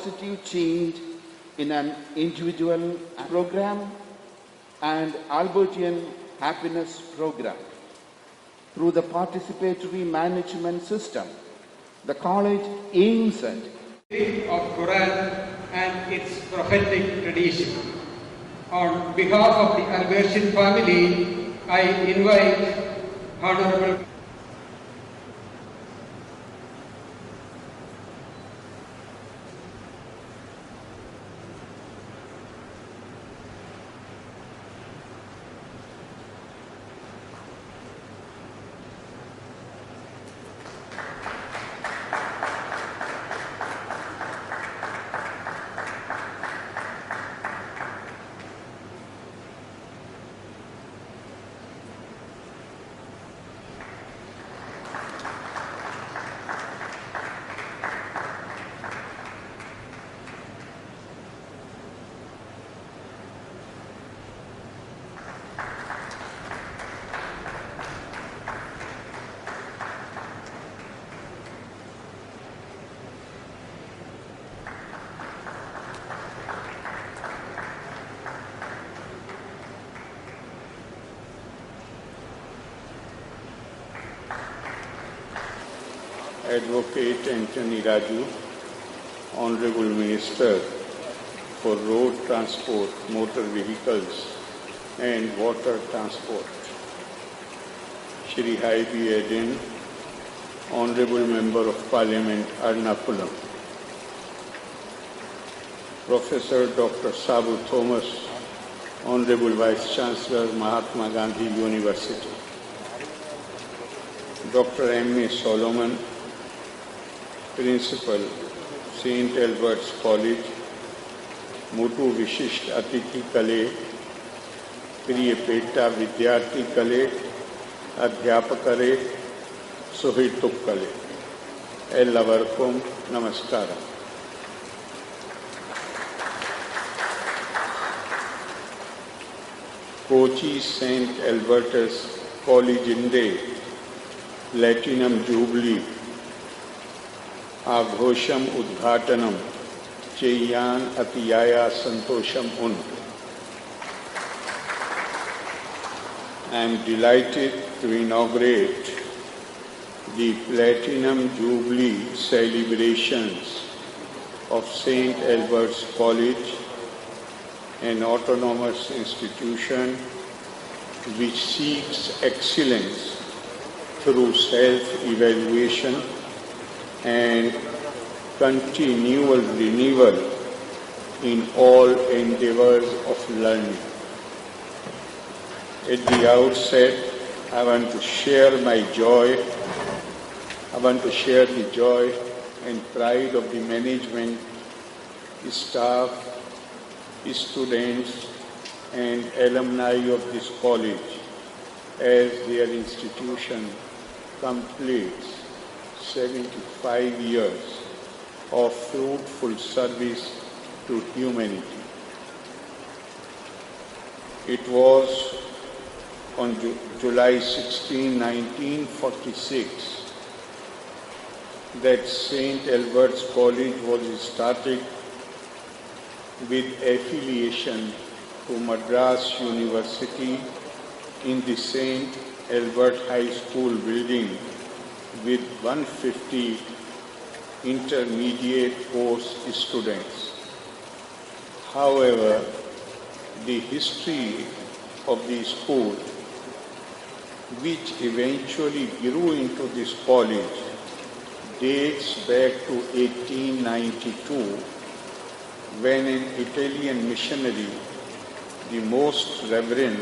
positive change in an individual program and Albertian happiness program. Through the participatory management system, the college aims at of Quran and its prophetic tradition. On behalf of the Albertian family, I invite Honorable Advocate Anthony Raju, Honorable Minister for Road Transport, Motor Vehicles and Water Transport, Shri Haibi Eden, Honorable Member of Parliament, Ernakulam, Professor Dr. Sabu Thomas, Honorable Vice Chancellor, Mahatma Gandhi University, Dr. M.A. Solomon, Principal, St. Albert's College, Mutu Vishisht Atithi Kale, Priya Peta Vidyarthi Kale, Adhyapakare, Suhituk Kale. Ellavarkum Namaskara. Kochi St. Albertus College Inde, Platinum Jubilee, Aghosham Udghatanam, Cheyan Atiyaya Santosham Un. I am delighted to inaugurate the Platinum Jubilee celebrations of St. Albert's College, an autonomous institution which seeks excellence through self-evaluation and continual renewal in all endeavors of learning. At the outset, I want to share the joy and pride of the management, staff, students and alumni of this college as their institution completes 75 years of fruitful service to humanity. It was on July 16, 1946 that St. Albert's College was started with affiliation to Madras University in the St. Albert High School building with 150 intermediate course students. However, the history of the school, which eventually grew into this college, dates back to 1892, when an Italian missionary, the Most Reverend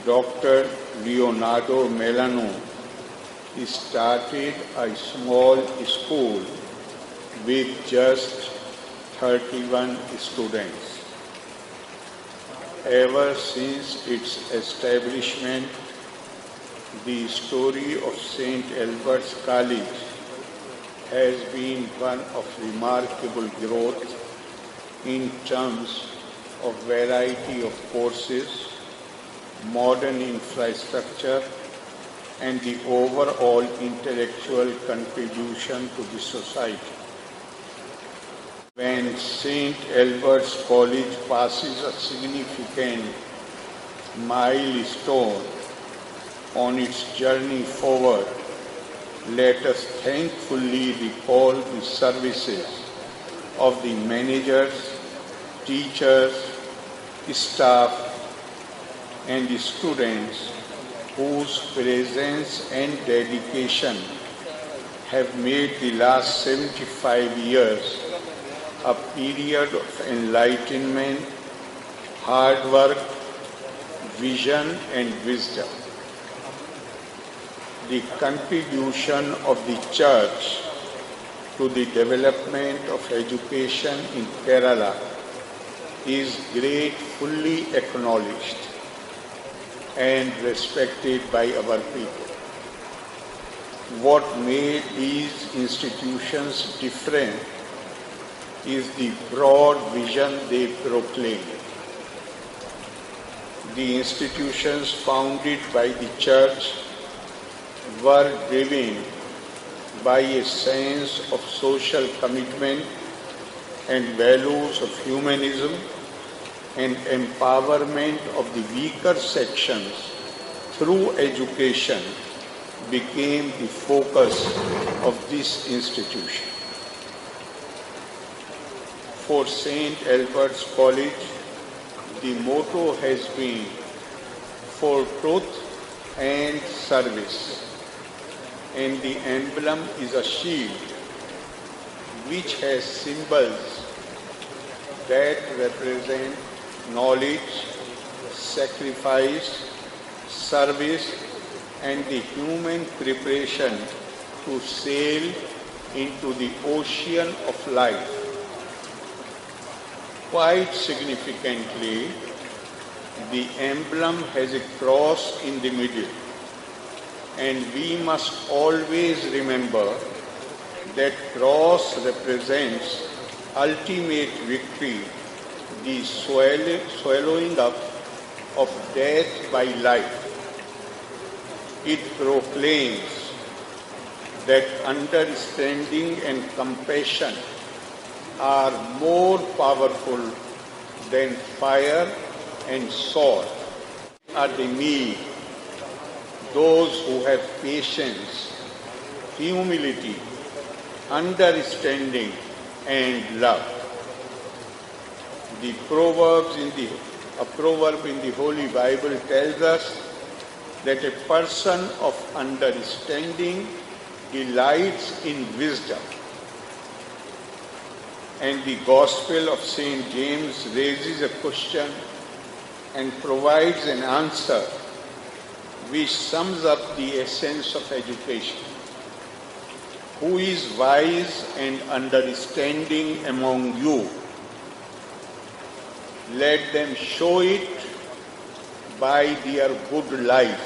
Dr. Leonardo Melano, started a small school with just 31 students. Ever since its establishment, the story of St. Albert's College has been one of remarkable growth in terms of variety of courses, modern infrastructure, and the overall intellectual contribution to the society. When St. Albert's College passes a significant milestone on its journey forward, let us thankfully recall the services of the managers, teachers, staff, and the students whose presence and dedication have made the last 75 years a period of enlightenment, hard work, vision, and wisdom. The contribution of the Church to the development of education in Kerala is gratefully acknowledged and respected by our people. What made these institutions different is the broad vision they proclaim. The institutions founded by the Church were driven by a sense of social commitment and values of humanism and empowerment of the weaker sections through education became the focus of this institution. For St. Albert's College, the motto has been for truth and service, and the emblem is a shield which has symbols that represent knowledge, sacrifice, service, and the human preparation to sail into the ocean of life. Quite significantly, the emblem has a cross in the middle, and we must always remember that cross represents ultimate victory, the swallowing up of death by life. It proclaims that understanding and compassion are more powerful than fire and sword. Are the meek, those who have patience, humility, understanding, and love. A proverb in the Holy Bible tells us that a person of understanding delights in wisdom. And the Gospel of St. James raises a question and provides an answer which sums up the essence of education. Who is wise and understanding among you? Let them show it by their good life,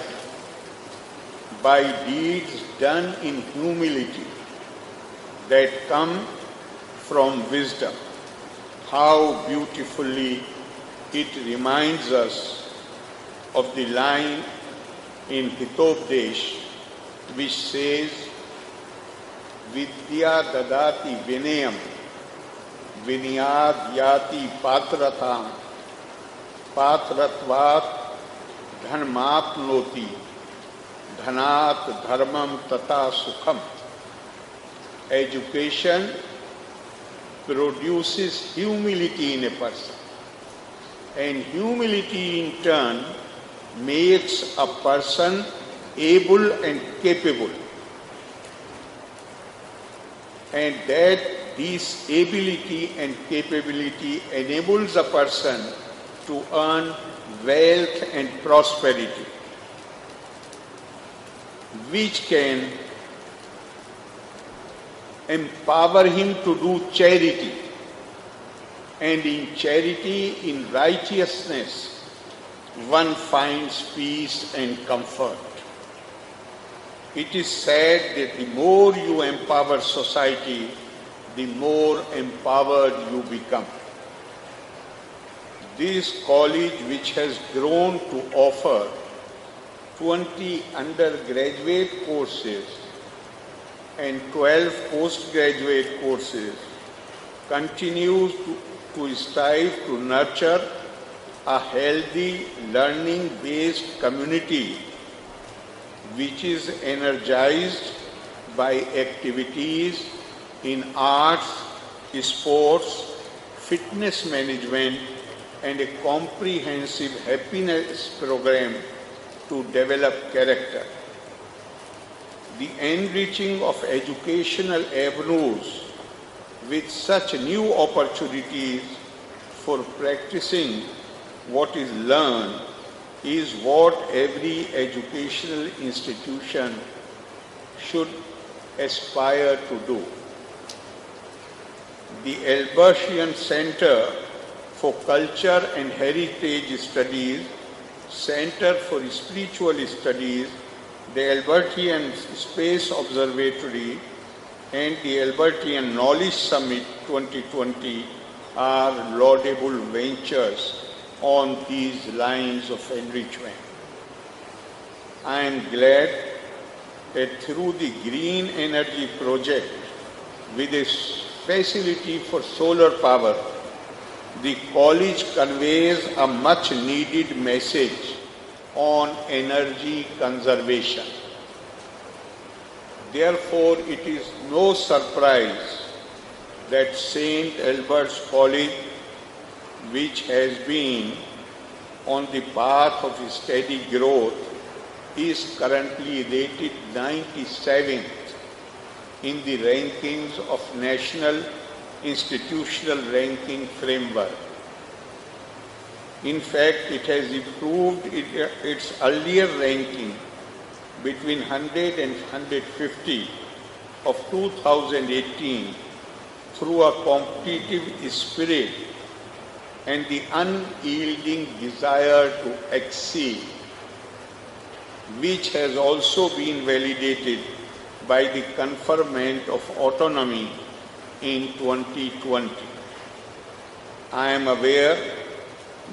by deeds done in humility that come from wisdom. How beautifully it reminds us of the line in Hitopdesh which says, Vidya dadati vinayam, vinyad yati patratam, patratvat dhanmatnoti, dhanat dharmam tata sukham. Education produces humility in a person, and humility in turn makes a person able and capable, and that this ability and capability enables a person to earn wealth and prosperity, which can empower him to do charity, and in charity, in righteousness, one finds peace and comfort. It is said that the more you empower society, the more empowered you become. This college, which has grown to offer 20 undergraduate courses and 12 postgraduate courses, continues to strive to nurture a healthy, learning-based community which is energized by activities in arts, sports, fitness management, and a comprehensive happiness program to develop character. The enriching of educational avenues with such new opportunities for practicing what is learned is what every educational institution should aspire to do. The Albertian Center for Culture and Heritage Studies, Center for Spiritual Studies, the Albertian Space Observatory, and the Albertian Knowledge Summit 2020 are laudable ventures on these lines of enrichment. I am glad that through the Green Energy Project, with its facility for solar power, the college conveys a much needed message on energy conservation. Therefore, it is no surprise that St. Albert's College, which has been on the path of steady growth, is currently rated 97th in the rankings of National Institutional Ranking Framework. In fact, it has improved its earlier ranking between 100 and 150 of 2018 through a competitive spirit and the unyielding desire to exceed, which has also been validated by the conferment of autonomy in 2020. I am aware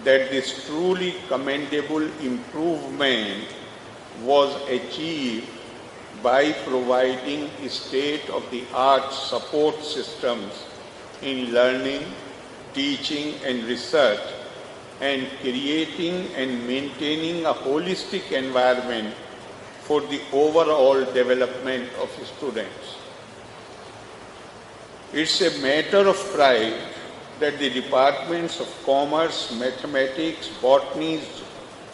that this truly commendable improvement was achieved by providing state-of-the-art support systems in learning, teaching and research, and creating and maintaining a holistic environment for the overall development of students. It's a matter of pride that the departments of Commerce, Mathematics, Botany,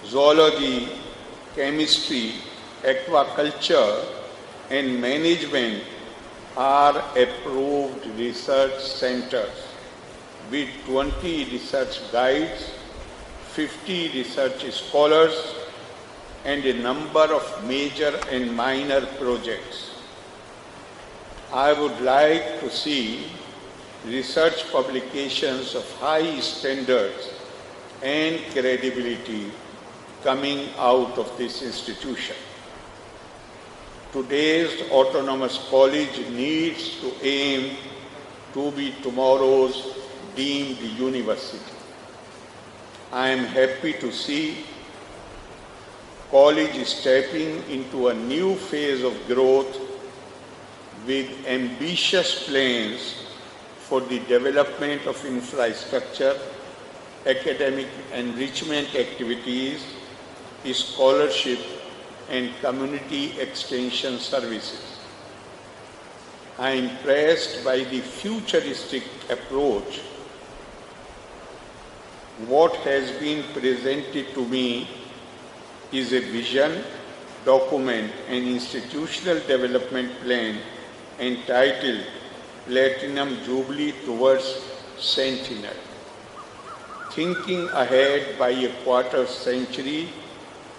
Zoology, Chemistry, Aquaculture, and Management are approved research centers with 20 research guides, 50 research scholars, and a number of major and minor projects. I would like to see research publications of high standards and credibility coming out of this institution. Today's autonomous college needs to aim to be tomorrow's deemed university. I am happy to see college stepping into a new phase of growth with ambitious plans for the development of infrastructure, academic enrichment activities, scholarship, and community extension services. I am impressed by the futuristic approach. What has been presented to me is a vision, document, and institutional development plan entitled Platinum Jubilee Towards Centenary. Thinking ahead by a quarter century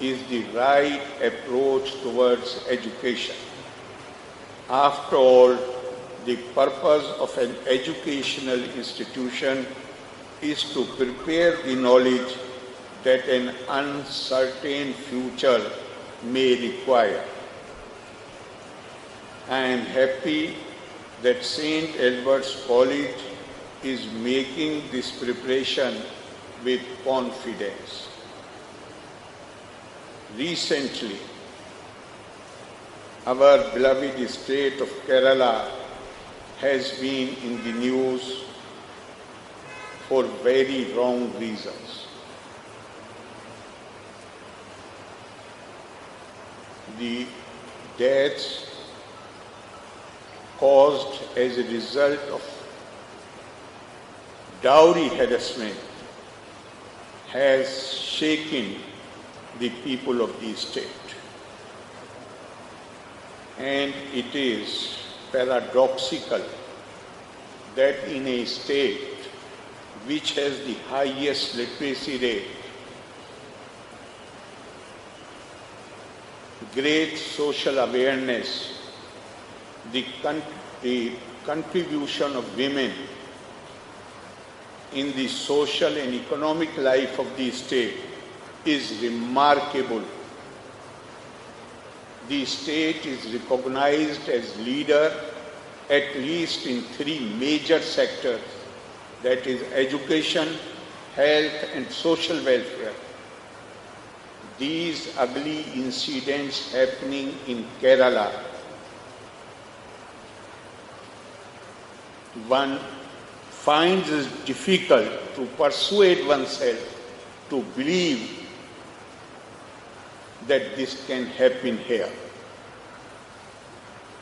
is the right approach towards education. After all, the purpose of an educational institution is to prepare the knowledge that an uncertain future may require. I am happy that St. Albert's College is making this preparation with confidence. Recently, our beloved state of Kerala has been in the news for very wrong reasons. The deaths caused as a result of dowry harassment has shaken the people of the state. And it is paradoxical that in a state which has the highest literacy rate, great social awareness, the contribution of women in the social and economic life of the state is remarkable. The state is recognized as leader at least in 3 major sectors, that is education, health and social welfare. These ugly incidents happening in Kerala, one finds it difficult to persuade oneself to believe that this can happen here.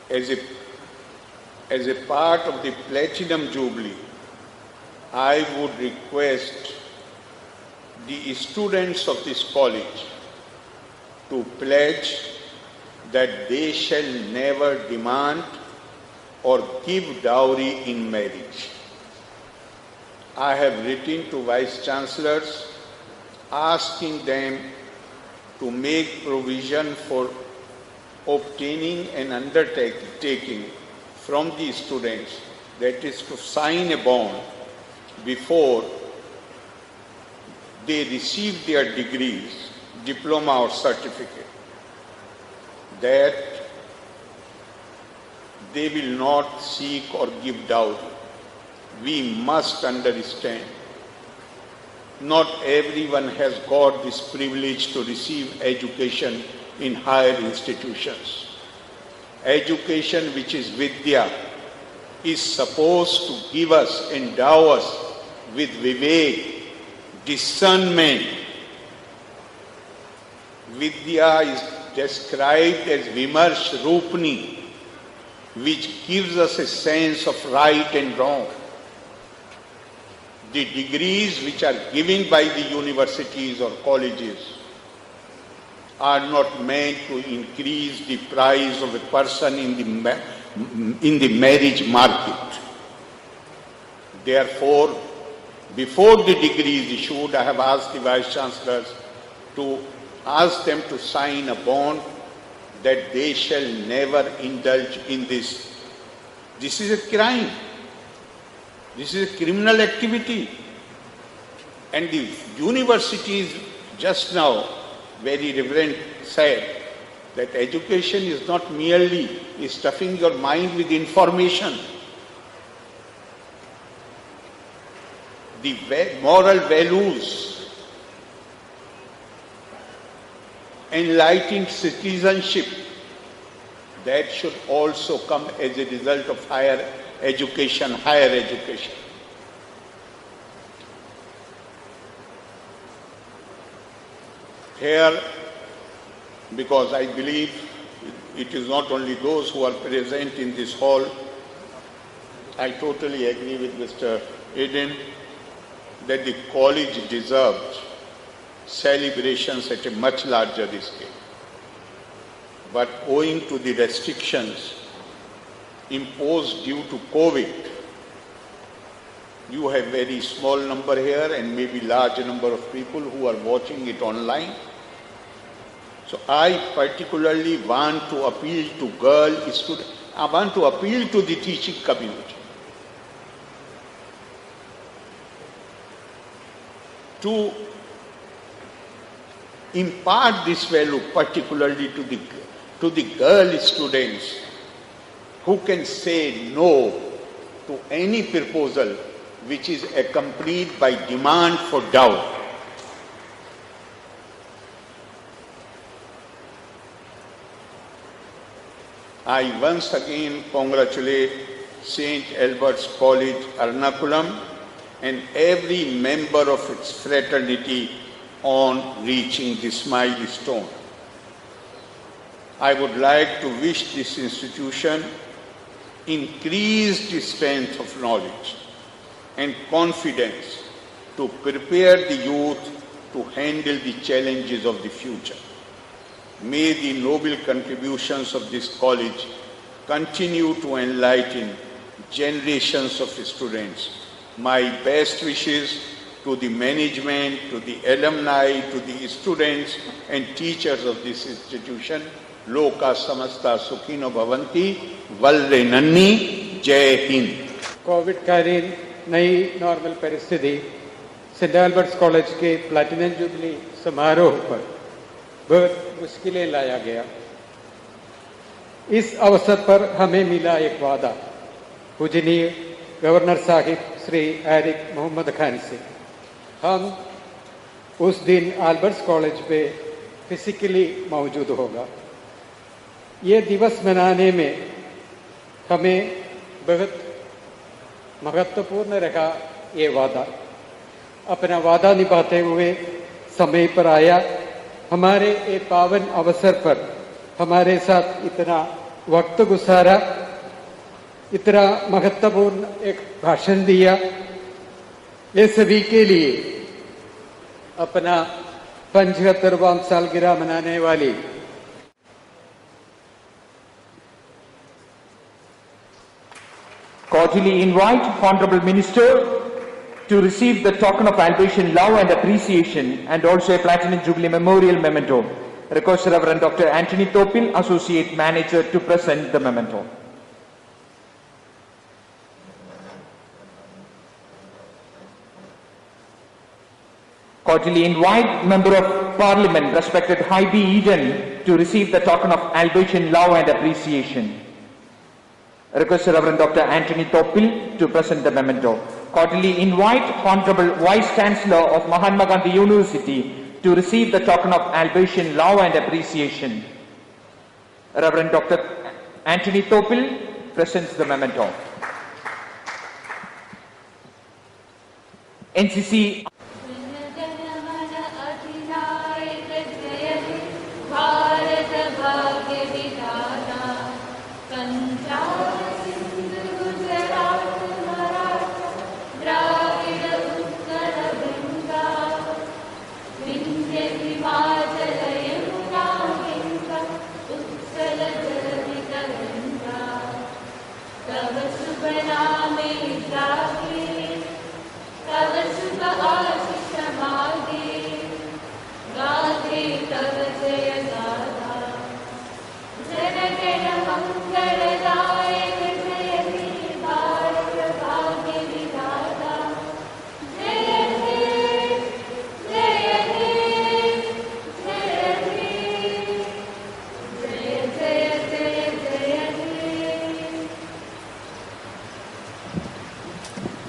As a part of the Platinum Jubilee, I would request the students of this college to pledge that they shall never demand or give dowry in marriage. I have written to Vice Chancellors asking them to make provision for obtaining an undertaking from the students, that is to sign a bond before they receive their degrees, diploma or certificate, that they will not seek or give dowry. We must understand, not everyone has got this privilege to receive education in higher institutions. Education, which is Vidya, is supposed to give us, endow us with vivek, discernment. Vidya is described as Vimarsh Rupni, which gives us a sense of right and wrong. The degrees which are given by the universities or colleges are not meant to increase the price of a person in the marriage market. Therefore, before the degree is issued, I have asked the Vice Chancellors to ask them to sign a bond that they shall never indulge in this. This is a crime. This is a criminal activity. And the universities just now, very reverend, said that education is not merely stuffing your mind with information. The moral values, enlightened citizenship, that should also come as a result of higher education. Here, because I believe it is not only those who are present in this hall, I totally agree with Mr. Eden that the college deserves celebrations at a much larger scale. But owing to the restrictions imposed due to COVID, you have very small number here and maybe large number of people who are watching it online. So I particularly want to appeal to girl students. I want to appeal to the teaching community to impart this value particularly to the girl students who can say no to any proposal which is accompanied by demand for dowry. I once again congratulate St. Albert's College, Ernakulam, and every member of its fraternity on reaching this milestone. I would like to wish this institution increased strength of knowledge and confidence to prepare the youth to handle the challenges of the future. May the noble contributions of this college continue to enlighten generations of students. My best wishes to the management, to the alumni, to the students and teachers of this institution. Loka samasta sukhino bhavanti, valre nanni, Jai Hind. Covid कालीन नई normal परिस्थिति Saint Albert's college के platinum jubilee समारोह पर बहुत मुश्किलें लाया गया। इस अवसर पर हमें मिला एक वादा पूजनीय गवर्नर साहिब श्री एरिक मोहम्मद खान से। हम उस दिन एल्बर्ट्स कॉलेज पे फिजिकली मौजूद होगा। ये दिवस मनाने में हमें बहुत महत्वपूर्ण रहा ये वादा। अपना वादा निभाते हुए समय पर आया। हमारे एक पावन अवसर पर हमारे साथ इतना वक्त गुजारा, इतना महत्वपूर्ण एक भाषण दिया। ये सभी के लिए अपना 75वां सालगिरह मनाने वाली cordially invite Honorable Minister to receive the token of Albatian love and appreciation and also a Platinum Jubilee Memorial Memento. Request Reverend Dr. Anthony Topil, Associate Manager, to present the memento. Cordially invite Member of Parliament, respected High B. Eden, to receive the token of Albatian love and appreciation. Request Reverend Dr. Anthony Topil to present the memento. Cordially invite Honorable Vice Chancellor of Mahatma Gandhi University to receive the token of Albatian love and appreciation. Reverend Dr. Anthony Topil presents the memento. NCC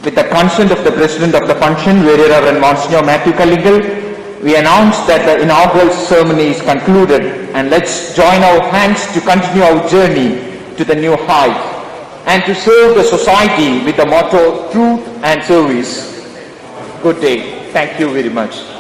with the consent of the President of the function, Very Reverend Monsignor Matthew Kallingal, we announce that the inaugural ceremony is concluded, and let's join our hands to continue our journey to the new height and to serve the society with the motto truth and service. Good day. Thank you very much.